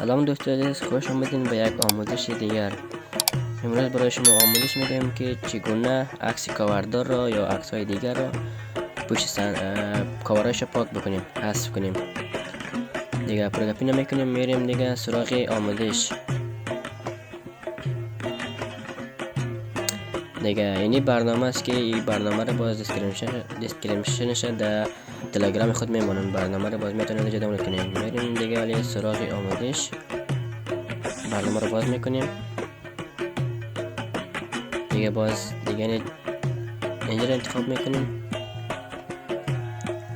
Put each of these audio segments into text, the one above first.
سلام دوستان عزیز، خوش آمدین به یک آموزش دیگر. امروز برای شما آموزش میدیم که چگونه عکس کاوردار را یا عکس های دیگر را پشت کاورش پاک بکنیم، حذف کنیم. دیگه پرگپی نمیکنیم، میریم دیگه سراغ آموزش. دیگه اینی برنامه است که این برنامه رو باز دیسکریپشنش در تلگرام خود میمونن. برنامه رو باز میتونید اینجا دانلود کنیم. میریم دیگه علی سراغ آموزش، برنامه رو باز میکنیم. دیگه باز دیگه اینجا رو انتخاب میکنیم.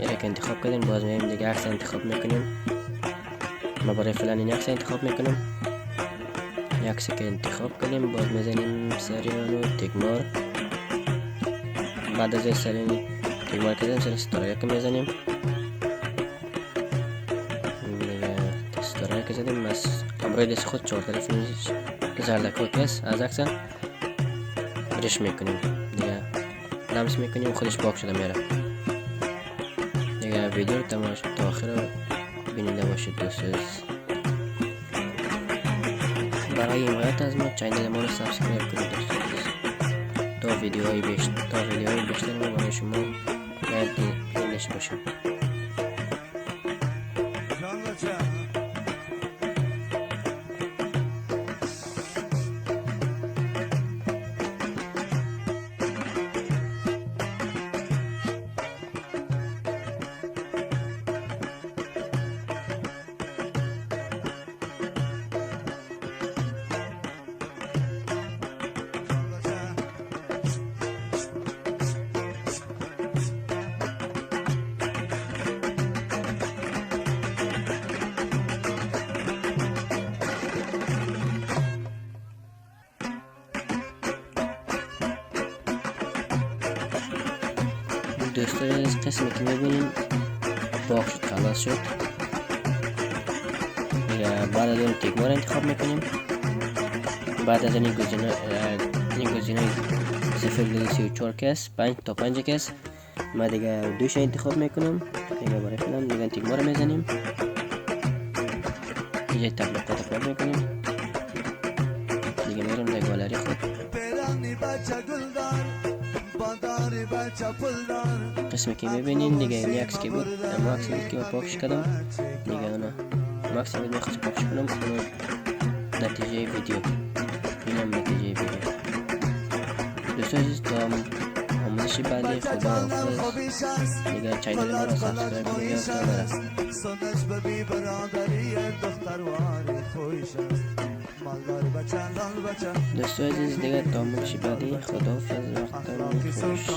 یه که انتخاب کردیم، باز میریم دیگه عکس انتخاب میکنیم. ما برای فلان این عکس انتخاب میکنیم. این عکسی که انتخاب کنیم باز میزنیم سریانو تگمار. بعد از سریان تگمار کردیم سر ستاره که میزنیم دیگه ستاره که زدیم. از کامرای دست خود چهار طرف زردکات است، از عکس برش میکنیم دیگه لمس میکنیم، خودش پاک شده میره. دیگه ویدیو رو تماشا تا آخر بیننده باشید دوستان. برای حمایت از ما چینل ما رو سابسکرایب کنید دوستان. تا ویدیوهای بیشتر ما برای شما باید داشته باشیم. دوستان از قسمی که میبینیم پاک شد، خلاص شد. بعد از اون تگمار انتخاب میکنیم. بعد از این گزینه 0.34 کس 5 تا 5 کس ما دیگه دوش انتخاب میکنم. دیگه برای فلان دیگه تگمار میزنیم. اینجا تبلیغات اپلود میکنیم. دیگه میریم در گالری خود قسمی که میبینین دیگه این عکس که بود، اما عکس بود که من پاکش کردم دیگه. انا عکس بود میخواست پاکش کنم. اونو نتیجه ویدیو، اینم نتیجه ویدیو. دوستان عزیز تا آموزش بعدی خدا حافظ. دیگه چینل ما رو سابسکرایب کنید دوستان عزیز. دیگه تا آموزش بعدی خدا حافظ. وقت خوش.